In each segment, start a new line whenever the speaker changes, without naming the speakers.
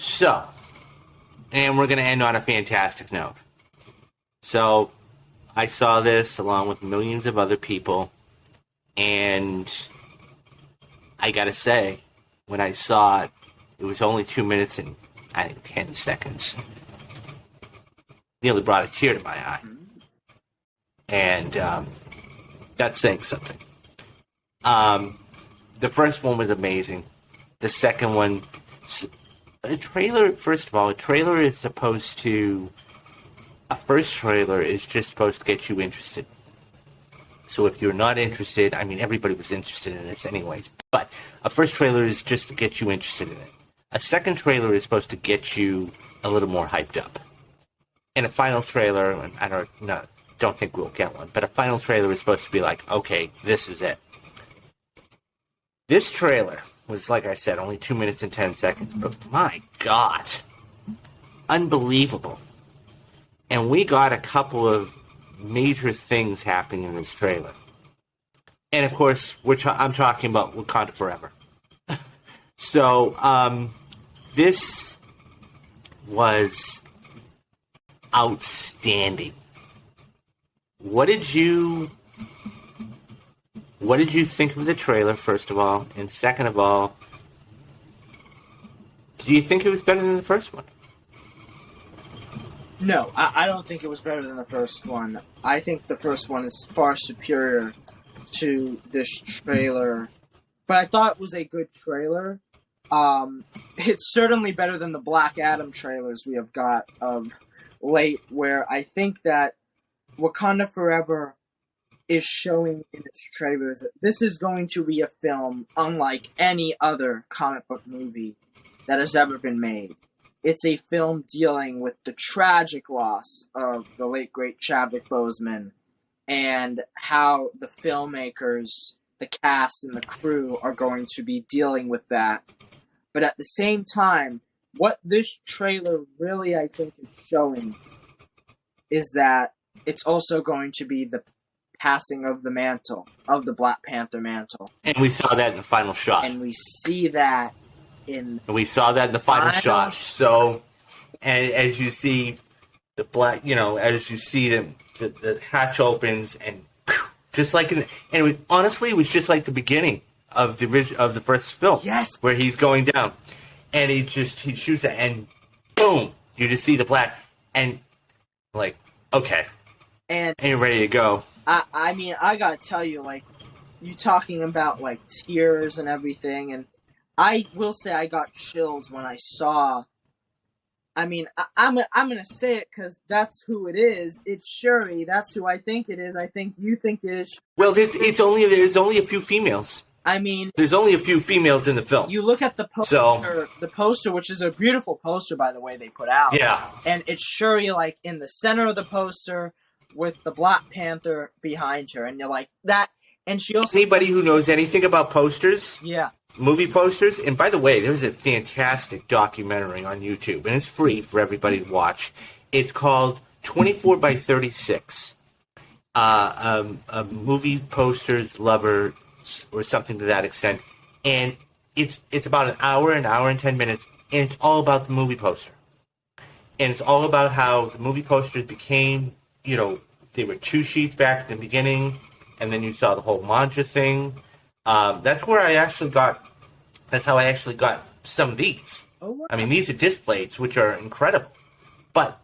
So, and we're going to end on a fantastic note. So, I saw this along with millions of other people, and I got to say, when I saw it, it was only 2 minutes and, I think, 10 seconds. Nearly brought a tear to my eye. And that's saying something. The first one was amazing. The second one... A trailer, first of all, a trailer is supposed to... A first trailer is just supposed to get you interested. So if you're not interested, I mean, everybody was interested in this anyways, but a first trailer is just to get you interested in it. A second trailer is supposed to get you a little more hyped up. And a final trailer, and I don't think we'll get one, but a final trailer is supposed to be like, okay, this is it. This trailer was, like I said, only 2 minutes and 10 seconds, but my God, unbelievable. And we got a couple of major things happening in this trailer. And, of course, I'm talking about Wakanda Forever. So, this was outstanding. What did you think of the trailer, first of all? And second of all, do you think it was better than the first one?
No, I don't think it was better than the first one. I think the first one is far superior to this trailer. But I thought it was a good trailer. It's certainly better than the Black Adam trailers we have got of late, where I think that Wakanda Forever is showing in its trailers that this is going to be a film unlike any other comic book movie that has ever been made. It's a film dealing with the tragic loss of the late, great Chadwick Boseman and how the filmmakers, the cast, and the crew are going to be dealing with that. But at the same time, what this trailer really, I think, is showing is that it's also going to be the passing of the mantle, of the Black Panther mantle.
And we saw that in the final shot.
And we see that in...
And we saw that in the final shot. So, and as you see the black, as you see the hatch opens and just like honestly, it was just like the beginning of the first film.
Yes.
Where he's going down. And he shoots it and boom, you just see the black and like, okay.
And
you're ready to go.
I mean, I gotta tell you, like, you talking about, like, tears and everything, and I will say I got chills when I saw... I mean, I'm gonna say it because that's who it is. It's Shuri. That's who I think it is. I think you think it is.
Well, there's only a few females.
I mean...
There's only a few females in the film.
You look at the poster, which is a beautiful poster, by the way, they put out.
Yeah.
And it's Shuri, like, in the center of the poster with the Black Panther behind her. And you're like, that... And she also...
Anybody who knows anything about posters...
Yeah.
Movie posters... And by the way, there's a fantastic documentary on YouTube, and it's free for everybody to watch. It's called 24 by 36. A movie posters lover... or something to that extent, and it's about an hour and 10 minutes, and it's all about the movie poster, and it's all about how the movie posters became, they were 2 sheets back at the beginning, and then you saw the whole manja thing. That's how I actually got some of these.
Oh, wow.
I mean, these are displays, which are incredible, but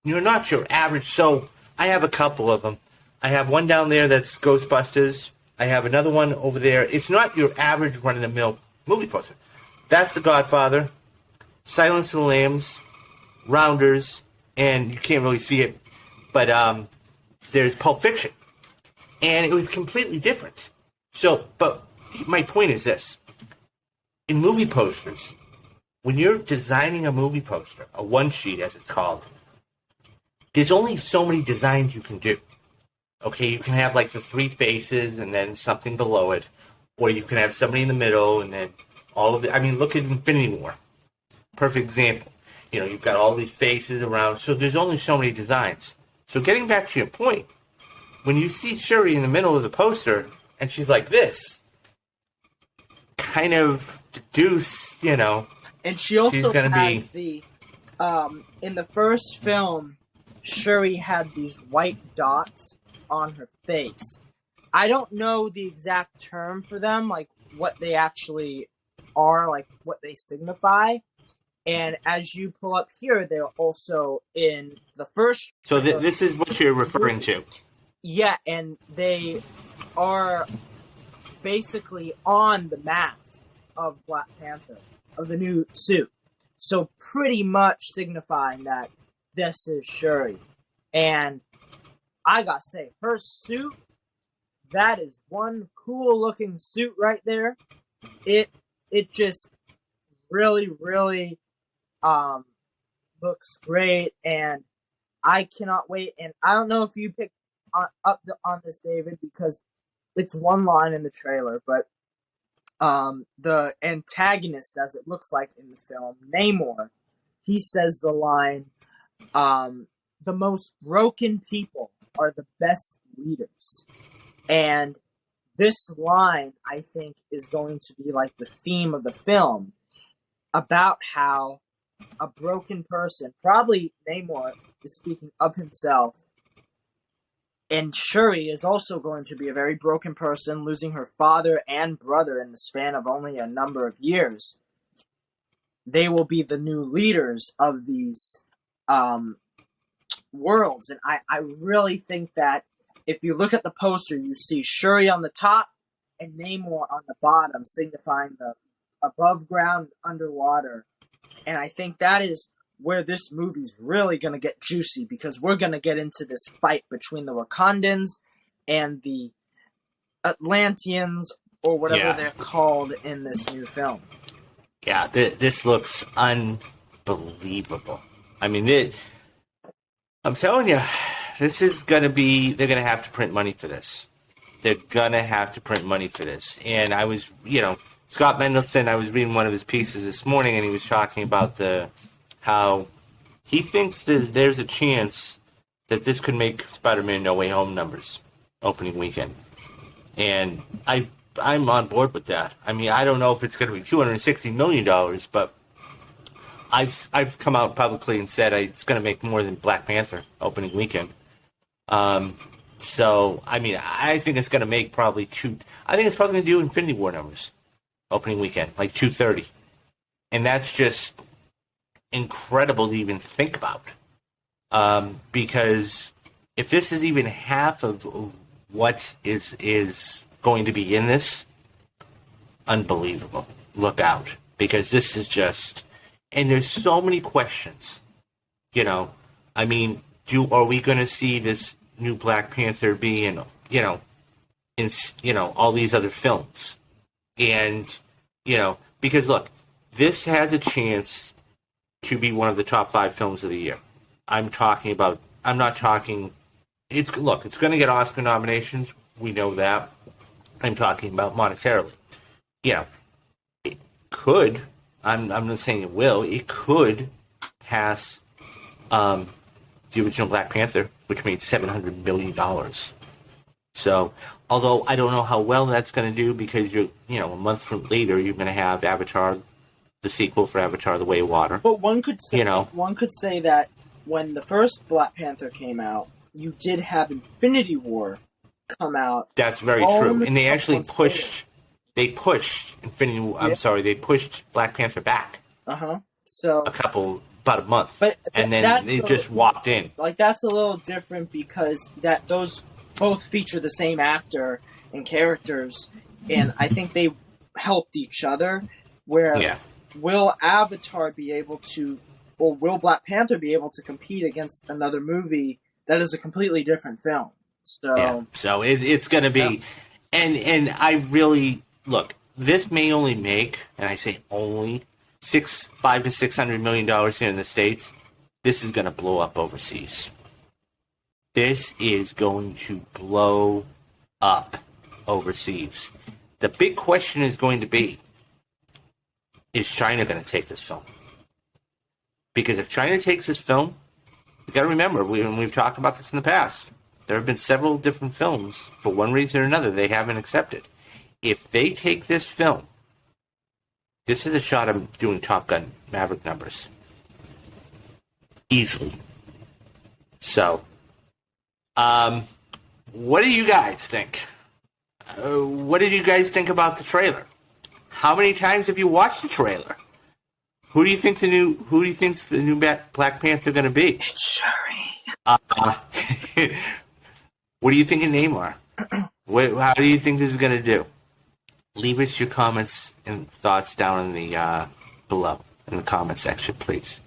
you're not your average. So I have a couple of them. I have one down there that's Ghostbusters. I have another one over there. It's not your average run-of-the-mill movie poster. That's The Godfather, Silence of the Lambs, Rounders, and you can't really see it, but there's Pulp Fiction. And it was completely different. So, but my point is this. In movie posters, when you're designing a movie poster, a one-sheet as it's called, there's only so many designs you can do. Okay, you can have like the 3 faces and then something below it. Or you can have somebody in the middle and then all of the... I mean, look at Infinity War. Perfect example. You've got all these faces around. So there's only so many designs. So getting back to your point, when you see Shuri in the middle of the poster and she's like this, kind of deduce,
And she also
gonna
has
be.
the in the first film, Shuri had these white dots on her face. I don't know the exact term for them, like what they actually are, like what they signify. And as you pull up here, they're also in the first.
So this is what you're referring to.
Yeah, and they are basically on the mask of Black Panther, of the new suit. So pretty much signifying that this is Shuri. And I gotta say, her suit, that is one cool looking suit right there. It just really, really looks great, and I cannot wait. And I don't know if you picked on this, David, because it's one line in the trailer, but the antagonist, as it looks like in the film, Namor, he says the line, the most broken people are the best leaders. And this line, I think, is going to be like the theme of the film, about how a broken person, probably Namor is speaking of himself, and Shuri is also going to be a very broken person, losing her father and brother in the span of only a number of years. They will be the new leaders of these worlds. And I really think that if you look at the poster, you see Shuri on the top and Namor on the bottom, signifying the above ground, underwater. And I think that is where this movie's really going to get juicy, because we're going to get into this fight between the Wakandans and the Atlanteans, or whatever they're called in this new film.
Yeah, this looks unbelievable. I mean, I'm telling you, this is going to be, they're going to have to print money for this. They're going to have to print money for this. And I was, Scott Mendelson, I was reading one of his pieces this morning, and he was talking about how he thinks there's a chance that this could make Spider-Man No Way Home numbers opening weekend. And I'm on board with that. I mean, I don't know if it's going to be $260 million, but I've come out publicly and said it's going to make more than Black Panther opening weekend. So, I mean, I think it's going to make probably I think it's probably going to do Infinity War numbers opening weekend, like 230. And that's just incredible to even think about. Because if this is even half of what is going to be in this, unbelievable. Look out. Because this is just, and there's so many questions. I mean, are we going to see this new Black Panther be in all these other films? And, because look, this has a chance to be one of the top 5 films of the year. I'm not talking, it's going to get Oscar nominations. We know that. I'm talking about monetarily. It could, I'm not saying it will, it could pass the original Black Panther, which made $700 million. So, although I don't know how well that's going to do, because a month from later, you're going to have Avatar, the sequel for Avatar: The Way of Water.
But one could say that when the first Black Panther came out, you did have Infinity War come out.
That's very true, and they actually pushed. They pushed Infinity War. I'm sorry, they pushed Black Panther back.
So
about a month, and then they just walked in.
Like, that's a little different, because those both feature the same actor and characters, and I think they helped each other. Where will Avatar be able to, or will Black Panther be able to compete against another movie that is a completely different film?
So it's going to be, and I really look. This may only make, and I say only, $500 to $600 million here in the States. This is going to blow up overseas. This is going to blow up overseas. The big question is going to be, is China going to take this film? Because if China takes this film, you got to remember, we've talked about this in the past. There have been several different films, for one reason or another, they haven't accepted. If they take this film, This is a shot of doing Top Gun Maverick numbers. Easily. So, what do you guys think? What did you guys think about the trailer? How many times have you watched the trailer? Who do you think the new Black Panther going to be?
It's Shuri.
What do you think of Neymar? How do you think this is going to do? Leave us your comments and thoughts down in the below in the comment section, please.